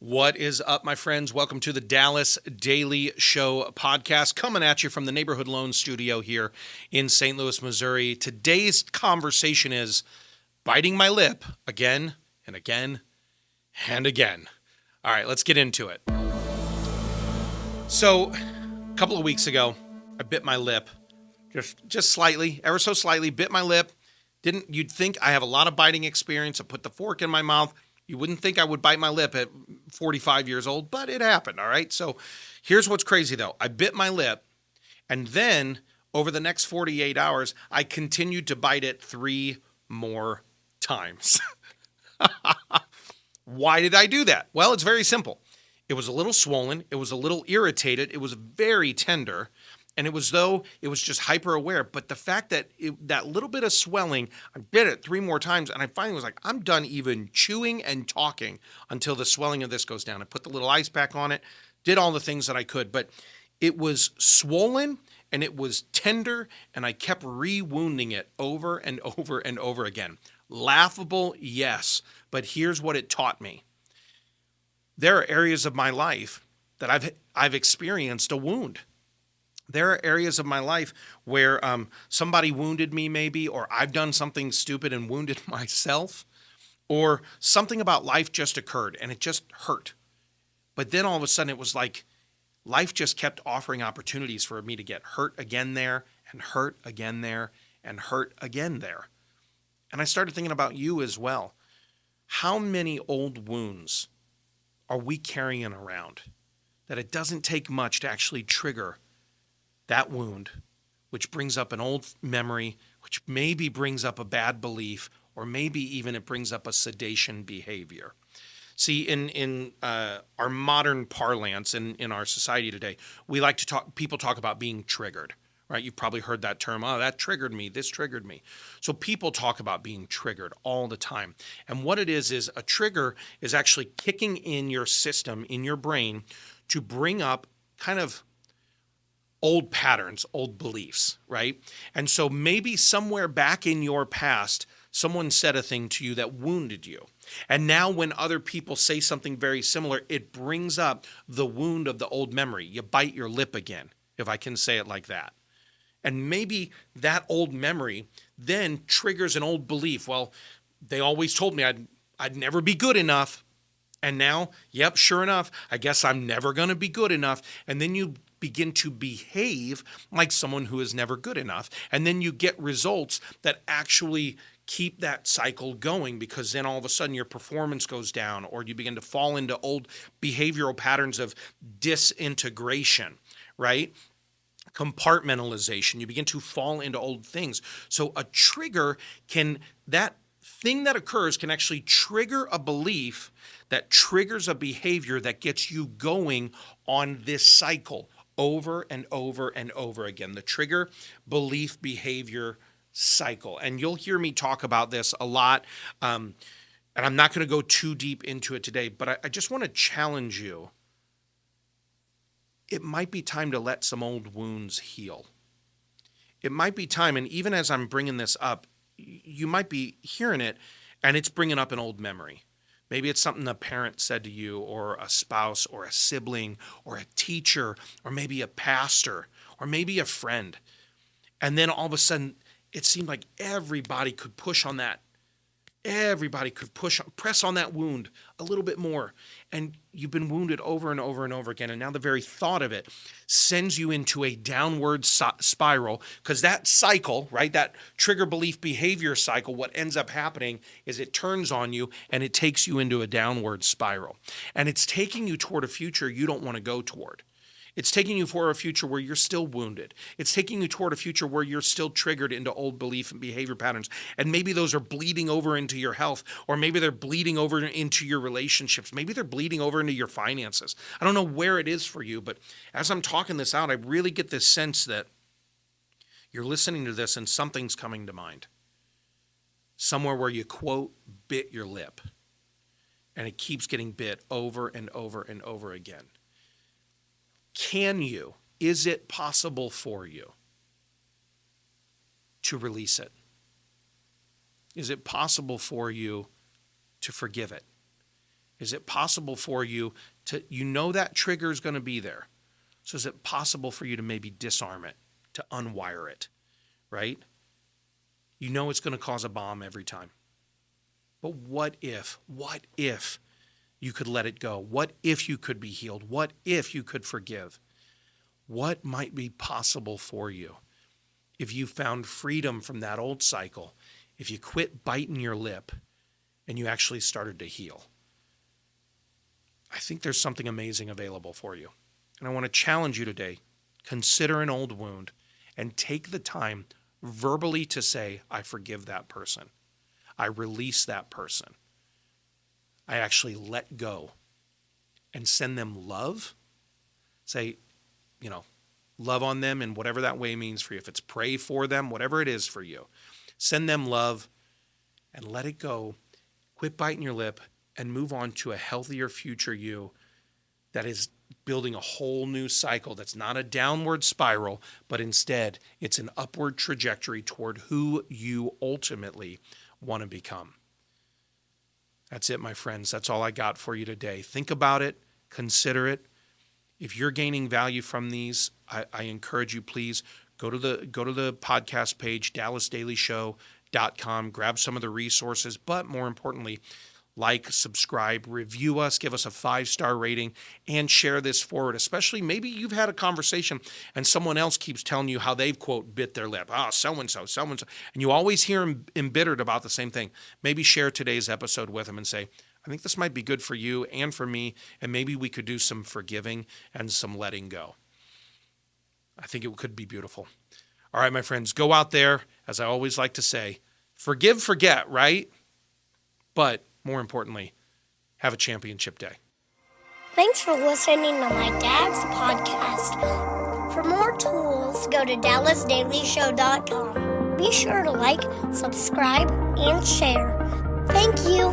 What is up, my friends? Welcome to the Dallas Daily Show podcast, coming at you from the Neighborhood Loan Studio here in St. Louis, Missouri. Today's conversation is biting my lip again and again and again. All right, let's get into it. So, a couple of weeks ago, I bit my lip, just slightly, ever so slightly, bit my lip. You'd think I have a lot of biting experience. I put the fork in my mouth. You wouldn't think I would bite my lip at 45 years old, but it happened, all right? So here's what's crazy, though. I bit my lip, and then over the next 48 hours, I continued to bite it 3 more times. Why did I do that? Well, it's very simple. It was a little swollen. It was a little irritated. It was very tender. And it was though it was just hyper aware. But the fact that that little bit of swelling, I bit it 3 more times. And I finally was like, I'm done even chewing and talking until the swelling of this goes down. I put the little ice pack on it, did all the things that I could. But it was swollen and it was tender. And I kept re-wounding it over and over and over again. Laughable, yes. But here's what it taught me. There are areas of my life that I've experienced a wound. There are areas of my life where somebody wounded me maybe, or I've done something stupid and wounded myself, or something about life just occurred and it just hurt. But then all of a sudden it was like life just kept offering opportunities for me to get hurt again there and hurt again there and hurt again there. And I started thinking about you as well. How many old wounds are we carrying around that it doesn't take much to actually trigger that wound, which brings up an old memory, which maybe brings up a bad belief, or maybe even it brings up a sedation behavior. See, in our modern parlance in our society today, we like to people talk about being triggered, right? You've probably heard that term, oh, that triggered me, this triggered me. So people talk about being triggered all the time. And what it is a trigger is actually kicking in your system, in your brain, to bring up kind of old patterns, old beliefs, right? And so maybe somewhere back in your past, someone said a thing to you that wounded you. And now when other people say something very similar, it brings up the wound of the old memory. You bite your lip again, if I can say it like that. And maybe that old memory then triggers an old belief. Well, they always told me I'd never be good enough. And now, yep, sure enough, I guess I'm never going to be good enough. And then you begin to behave like someone who is never good enough. And then you get results that actually keep that cycle going, because then all of a sudden your performance goes down, or you begin to fall into old behavioral patterns of disintegration, right? Compartmentalization. You begin to fall into old things. So a trigger that thing that occurs can actually trigger a belief that triggers a behavior that gets you going on this cycle over and over and over again. The trigger, belief, behavior cycle. And you'll hear me talk about this a lot. And I'm not going to go too deep into it today, but I just want to challenge you. It might be time to let some old wounds heal. It might be time, and even as I'm bringing this up, you might be hearing it, and it's bringing up an old memory. Maybe it's something a parent said to you, or a spouse, or a sibling, or a teacher, or maybe a pastor, or maybe a friend. And then all of a sudden, it seemed like everybody could push on that. Everybody could press on that wound a little bit more. And you've been wounded over and over and over again. And now the very thought of it sends you into a downward spiral, because that cycle, right, that trigger belief behavior cycle, what ends up happening is it turns on you and it takes you into a downward spiral. And it's taking you toward a future you don't want to go toward. It's taking you for a future where you're still wounded. It's taking you toward a future where you're still triggered into old belief and behavior patterns. And maybe those are bleeding over into your health, or maybe they're bleeding over into your relationships. Maybe they're bleeding over into your finances. I don't know where it is for you, but as I'm talking this out, I really get this sense that you're listening to this and something's coming to mind. Somewhere where you, quote, bit your lip. And it keeps getting bit over and over and over again. Is it possible for you to release it? Is it possible for you to forgive it? Is it possible for you to, that trigger is going to be there. So is it possible for you to maybe disarm it, to unwire it, right? It's going to cause a bomb every time. But what if you could let it go? What if you could be healed? What if you could forgive? What might be possible for you if you found freedom from that old cycle, if you quit biting your lip and you actually started to heal? I think there's something amazing available for you. And I want to challenge you today. Consider an old wound and take the time verbally to say, I forgive that person. I release that person. I actually let go and send them love. Say, love on them in whatever that way means for you. If it's pray for them, whatever it is for you, send them love and let it go. Quit biting your lip and move on to a healthier future you that is building a whole new cycle that's not a downward spiral, but instead it's an upward trajectory toward who you ultimately want to become. That's it, my friends. That's all I got for you today. Think about it. Consider it. If you're gaining value from these, I encourage you, please go to the podcast page, dallasdailyshow.com, grab some of the resources, but more importantly, like, subscribe, review us, give us a 5-star rating, and share this forward. Especially maybe you've had a conversation and someone else keeps telling you how they've, quote, bit their lip. So-and-so. And you always hear them embittered about the same thing. Maybe share today's episode with them and say, I think this might be good for you and for me, and maybe we could do some forgiving and some letting go. I think it could be beautiful. All right, my friends, go out there, as I always like to say, forgive, forget, right? But more importantly, have a championship day. Thanks for listening to my dad's podcast. For more tools, go to dallasdailyshow.com. Be sure to like, subscribe, and share. Thank you.